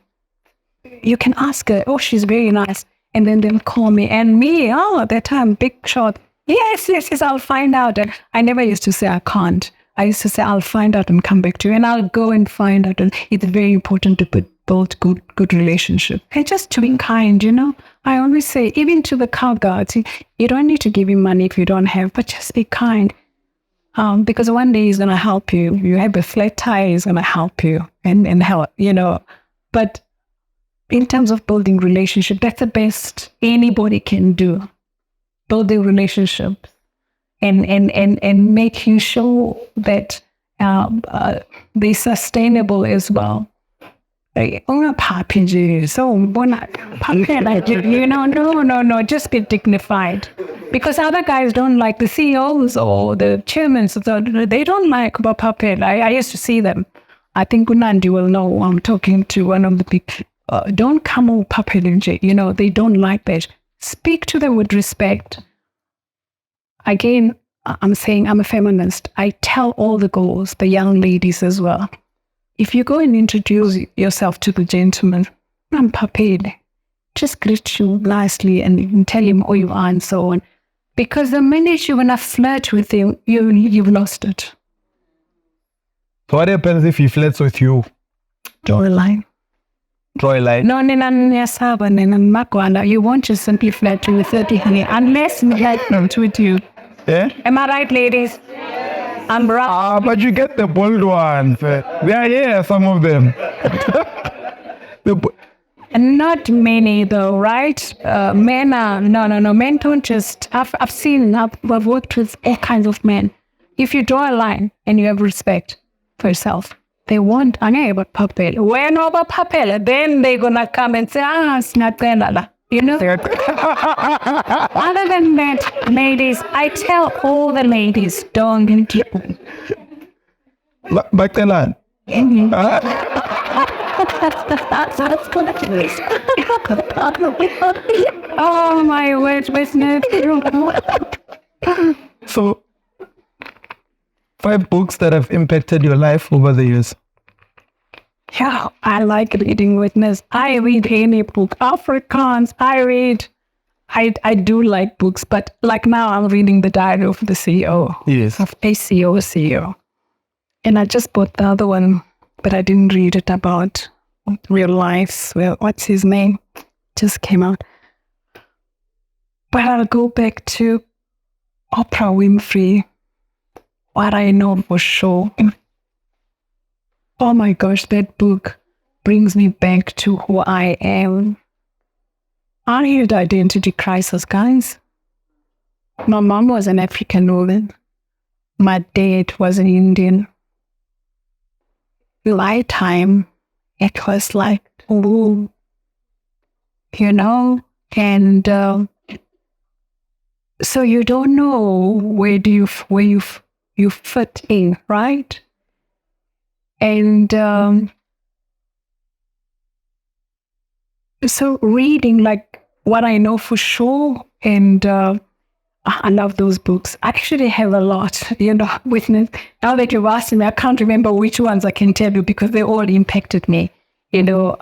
You can ask her. Oh, she's very nice. And then they'll call me. And me, at that time, big shot. Yes, I'll find out. And I never used to say I can't. I used to say I'll find out and come back to you. And I'll go and find out. And it's very important to build good relationship. And just to be kind, I always say, even to the cow guards, you don't need to give him money if you don't have, but just be kind. Because one day he's going to help you. You have a flat tire, he's going to help you and help, But in terms of building relationship, that's the best anybody can do. Building relationships and making sure that they're sustainable as well. No, just be dignified. Because other guys don't like the CEOs or the chairmen, they don't like papel. I used to see them. I think Unandi will know I'm talking to one of the big, don't come on papel, they don't like that. Speak to them with respect. Again, I'm saying I'm a feminist. I tell all the girls, the young ladies as well, if you go and introduce yourself to the gentleman, I'm papel, just greet you nicely and tell him who you are and so on. Because the minute you're going to flirt with him, you've lost it.
So what happens if he flirts with you?
Draw a line.
Draw a line?
No, you won't just simply flirt with 30 honey unless we flirt with you.
Yeah?
Am I right, ladies? Yes. I'm right.
But you get the bold ones. They are here, some of them.
Not many though, right? Men are, no. Men don't just, I've worked with all kinds of men. If you draw a line and you have respect for yourself, they won't, about papel. When over papel, then they're going to come and say, it's not gonna. You know, other than that, ladies, I tell all the ladies, don't get
Bactelan.
Oh my word, wasn't it?
So, 5 books that have impacted your life over the years.
Yeah, I like reading witness. I read any book. Afrikaans, I do like books, but like now I'm reading The Diary of the CEO.
Yes.
Of a CEO. And I just bought the other one, but I didn't read it about real life. Well, what's his name? Just came out. But I'll go back to Oprah Winfrey. What I know for sure. Oh my gosh, that book brings me back to who I am. I had identity crisis, guys. My mom was an African woman. My dad was an Indian. My time, it was like, ooh, you know, and so you don't know where you fit in, right? And so reading like what I know for sure, and I love those books. I actually have a lot, you know, witness. Now that you've asked me, I can't remember which ones I can tell you because they all impacted me, you know.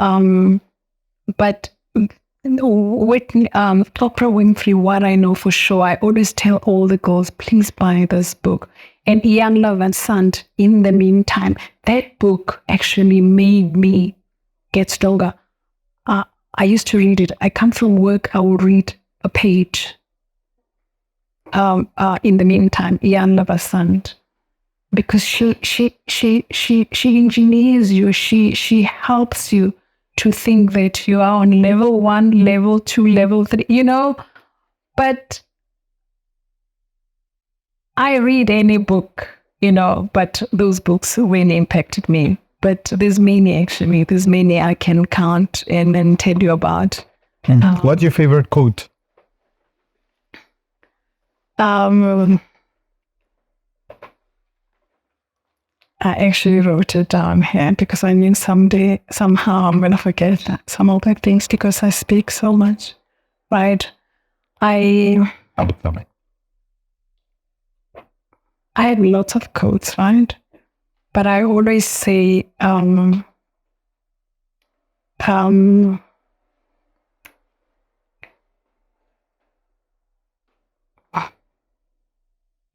But with Oprah Winfrey, what I know for sure, I always tell all the girls, please buy this book. And Young Love and Sand, in the meantime, that book actually made me get stronger. I used to read it. I come from work, I will read a page. In the meantime, Young Love and Sand, because she engineers you. She helps you to think that you are on level 1, level 2, level 3. You know, but I read any book, you know, but those books really impacted me. But there's many actually. There's many I can count and then tell you about.
What's your favorite quote?
I actually wrote it down here because I knew somehow I'm going to forget some of the things because I speak so much, right? I have lots of quotes, right? But I always say, I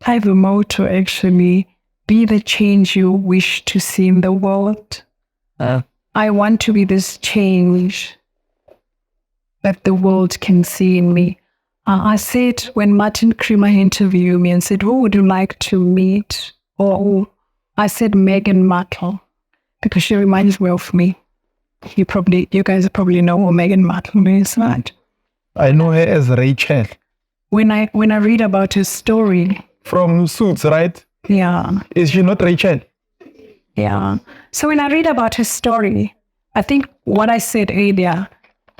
have a motto actually, be the change you wish to see in the world. I want to be this change that the world can see in me. I said when Martin Creamer interviewed me and said, who would you like to meet? Or I said Meghan Markle because she reminds me of me. You guys probably know who Meghan Markle is, right?
I know her as Rachel.
When I read about her story.
From Suits, right?
Yeah.
Is she not Rachel?
Yeah. So when I read about her story, I think what I said earlier,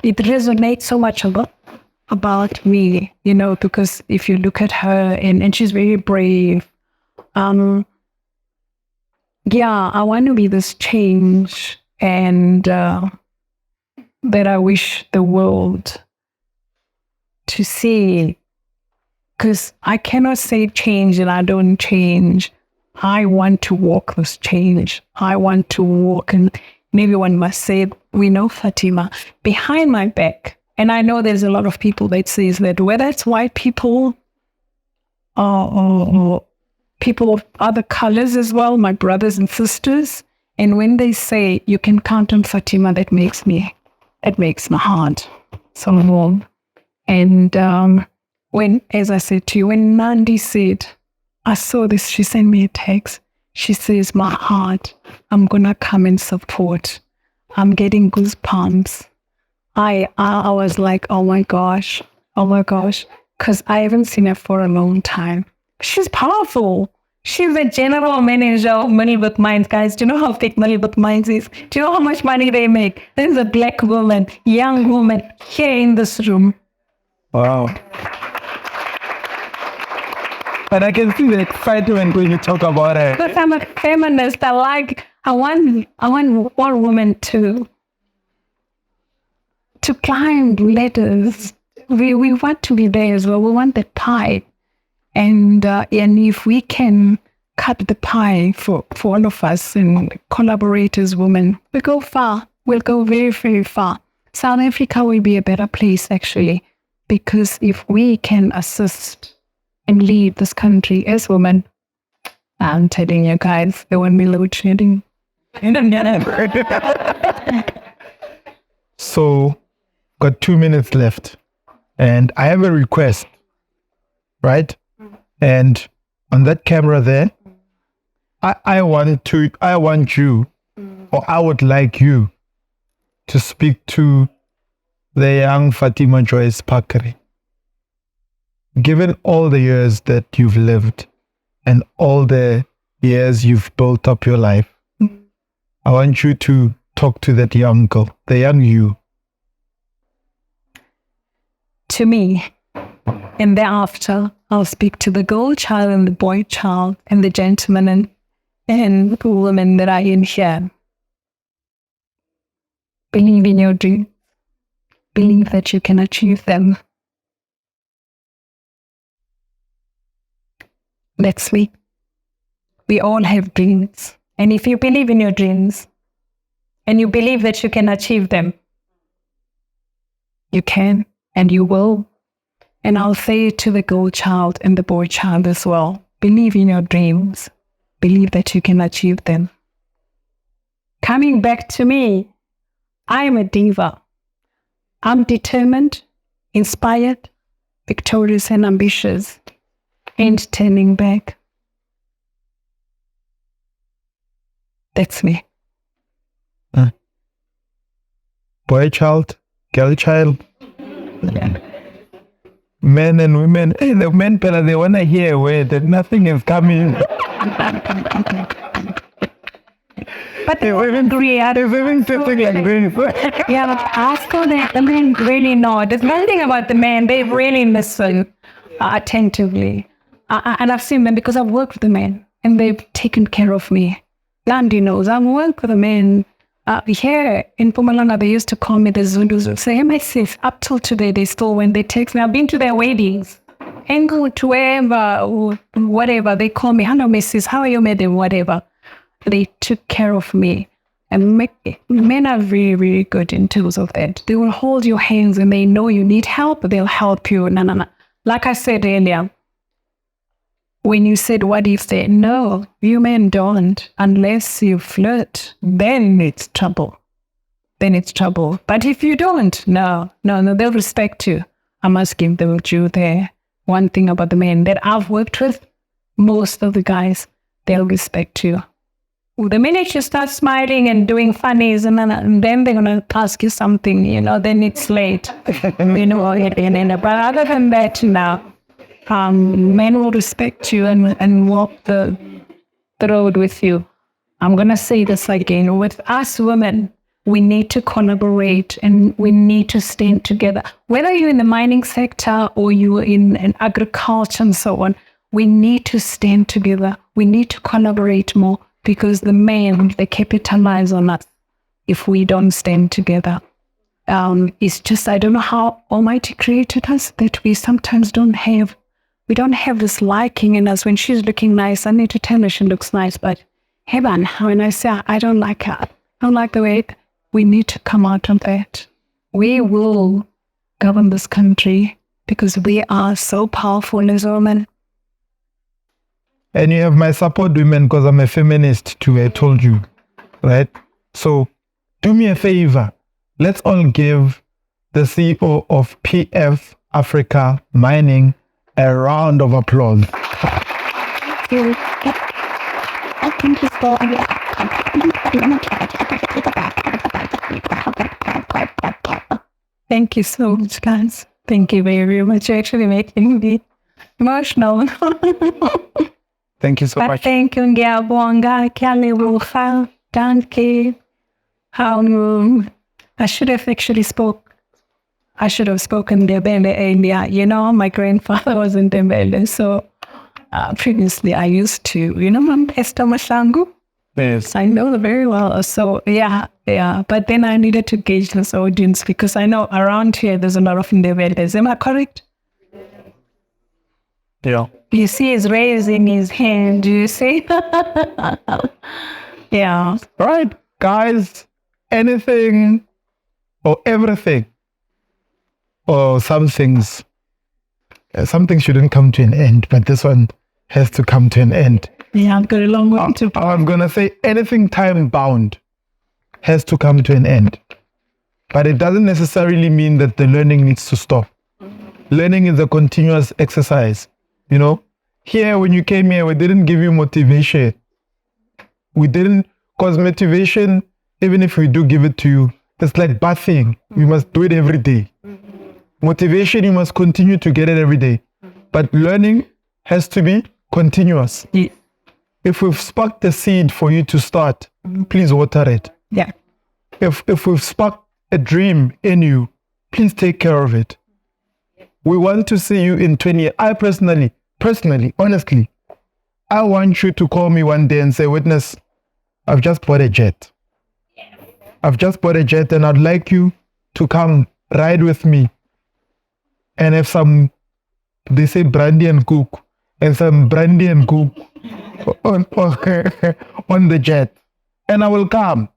it resonates so much about me, you know, because if you look at her and she's very brave. Yeah, I want to be this change and that I wish the world to see. Because I cannot say change and I don't change. I want to walk this change. I want to walk, and everyone must say, we know Fatima, behind my back. And I know there's a lot of people that says that, whether it's white people or people of other colors as well, my brothers and sisters. And when they say you can count on Fatima, it makes my heart so warm. And when, as I said to you, when Nandi said, I saw this, she sent me a text. She says, my heart, I'm going to come and support. I'm getting goosebumps. I was like, oh my gosh, because I haven't seen her for a long time. She's powerful. She's the general manager of Money with Minds, guys. Do you know how big Money with Minds is? Do you know how much money they make? There's a black woman, young woman here in this room.
Wow. But I can see the excitement when you talk about it.
Because I'm a feminist, I want one woman to climb ladders. We want to be there as well. We want the pie. And if we can cut the pie for all of us and collaborate as women, we go far. We'll go very, very far. South Africa will be a better place, actually, because if we can assist and lead this country as women, I'm telling you guys, there won't be load shedding.
So, got 2 minutes left. And I have a request, right? And on that camera there, I want you, or I would like you to speak to the young Fatima-Joyce Packery. Given all the years that you've lived and all the years you've built up your life, I want you to talk to that young girl, the young you.
To me, and thereafter, I'll speak to the girl child and the boy child and the gentlemen and women that are in here. Believe in your dreams. Believe that you can achieve them. That's me. We all have dreams. And if you believe in your dreams and you believe that you can achieve them, you can and you will. And I'll say it to the girl child and the boy child as well. Believe in your dreams. Believe that you can achieve them. Coming back to me, I'm a diva. I'm determined, inspired, victorious and ambitious. Ain't turning back. That's me.
Boy child, girl child.
Yeah.
Men and women, the men, they want to hear a word that nothing is coming.
But the women
sitting like this.
yeah, ask for that. The men really know. There's one thing about the men, they really listen attentively. And I've seen them because I've worked with the men and they've taken care of me. Landy knows I've worked with the men. Here in Pumalanga, they used to call me the Zulus. Say, hey, my sis, up till today, they still, when they text me, I've been to their weddings. And go to wherever, whatever, they call me, hello, Mrs., how are you, madam, whatever. They took care of me. And men are very, very good in terms of that. They will hold your hands and they know you need help, they'll help you. No. Like I said earlier, when you said, what if they, no, you men don't, unless you flirt, then it's trouble. Then it's trouble. But if you don't, no, they'll respect you. I must give them due there. One thing about the men that I've worked with, most of the guys, they'll respect you. The minute you start smiling and doing funnies, and then they're going to ask you something, then it's late. But other than that, now, men will respect you and walk the road with you. I'm going to say this again. With us women, we need to collaborate and we need to stand together. Whether you're in the mining sector or you're in agriculture and so on, we need to stand together. We need to collaborate more because the men, they capitalize on us if we don't stand together. It's just, I don't know how Almighty created us that we sometimes we don't have this liking in us. When she's looking nice, I need to tell her she looks nice. But heaven, when I say I don't like her, I don't like the way, we need to come out of that. We will govern this country because we are so powerful as women.
And you have my support, women, because I'm a feminist too, I told you, right? So do me a favor. Let's all give the CEO of PF Africa Mining a round of applause.
Thank you so much, guys. Thank you very, very much. You're actually making me emotional.
Thank you so
But
much.
thank you, ngiyabonga, kuyalebuha, danke. I should have spoken Ndebele earlier. You know, my grandfather was in Ndebele, so previously I used to, Esther Mashangu.
Yes.
I know very well. So yeah. But then I needed to gauge this audience because I know around here there's a lot of Ndebeles. Am I correct?
Yeah.
You see he's raising his hand. Do you see? Yeah.
Right, guys. Anything or everything or some things shouldn't come to an end, but this one has to come to an end.
Yeah, I've got a long way to.
I'm going to say anything time bound has to come to an end. But it doesn't necessarily mean that the learning needs to stop. Learning is a continuous exercise. Here, when you came here, we didn't give you motivation. We didn't, because motivation, even if we do give it to you, it's like bathing. You must do it every day. Motivation, you must continue to get it every day. But learning has to be continuous.
Yeah.
If we've sparked the seed for you to start, please water it.
Yeah.
If we've sparked a dream in you, please take care of it. We want to see you in 20 years. I personally, honestly, I want you to call me one day and say, "Witness, I've just bought a jet. I've just bought a jet and I'd like you to come ride with me and have some," they say brandy and cook, and some brandy and cook on the jet. And I will come.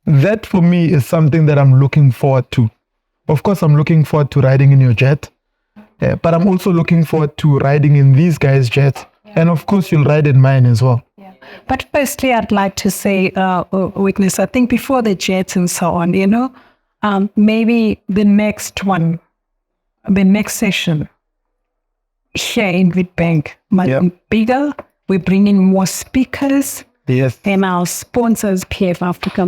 That for me is something that I'm looking forward to. Of course, I'm looking forward to riding in your jet, but I'm also looking forward to riding in these guys' jets. And of course, you'll ride in mine as well.
Yeah. But firstly, I'd like to say, Witness, I think before the jets and so on, maybe the next session here in Witbank might be bigger. We bring in more speakers.
Yes.
And our sponsors, PF Africa.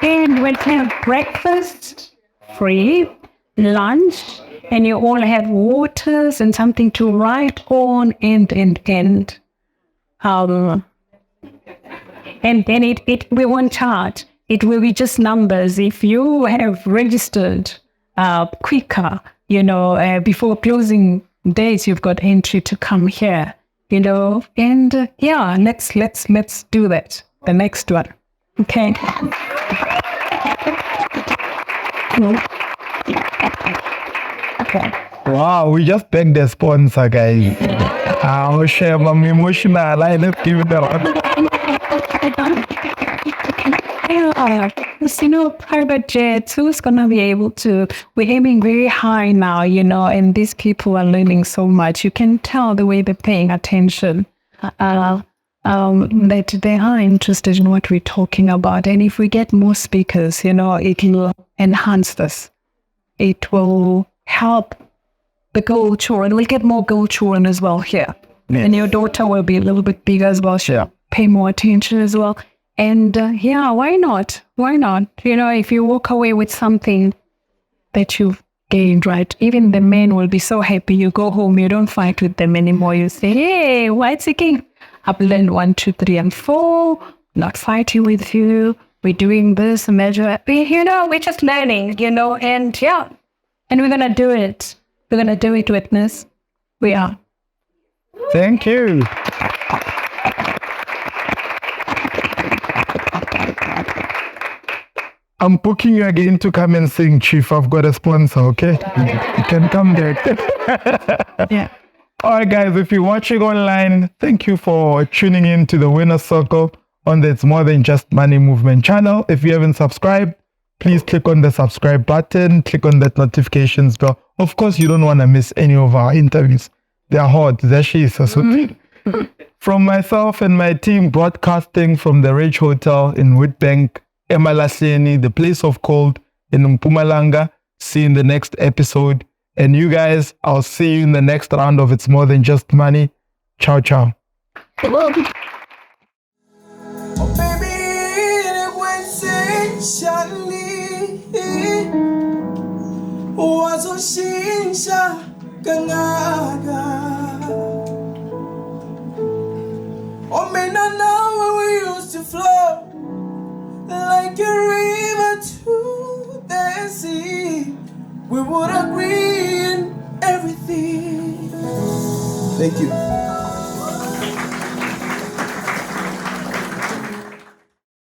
And we'll have breakfast free, lunch, and you all have waters and something to write on and then we won't charge. It will be just numbers. If you have registered quicker, before closing days, you've got entry to come here, and let's do that. The next one. Okay. Okay.
Wow, we just begged the sponsor, guys. I'll share my emotional. Let's give it
private jets, who's going to be able to, we're aiming very high now, and these people are learning so much. You can tell the way they're paying attention, that they are interested in what we're talking about. And if we get more speakers, it will enhance this. It will help the girl children. We'll get more girl children as well here. Yeah. And your daughter will be a little bit bigger as well. She'll pay more attention as well. And why not? Why not? If you walk away with something that you've gained, right? Even the men will be so happy. You go home, you don't fight with them anymore. You say, "Hey, what's again? I've learned 1, 2, 3, and 4. Not fighting with you. We're doing this measure. We're just learning, and we're gonna do it. We're gonna do it, Witness. We are."
Thank you. I'm booking you again to come and sing, Chief. I've got a sponsor, okay? You can come there.
Yeah.
All right, guys, if you're watching online, thank you for tuning in to the Winner Circle on the It's More Than Just Money Movement channel. If you haven't subscribed, please click on the subscribe button, click on that notifications bell. Of course, you don't want to miss any of our interviews. They're hot. From myself and my team broadcasting from the Rich Hotel in Witbank, Emalaseni, the place of cold in Mpumalanga. See you in the next episode. And you guys, I'll see you in the next round of It's More Than Just Money. Ciao, ciao.
Oh, baby, it was wazoshintsha kangaka. Oh, mina nawe we used to flow like a river to the sea. We would agree in everything. Thank you.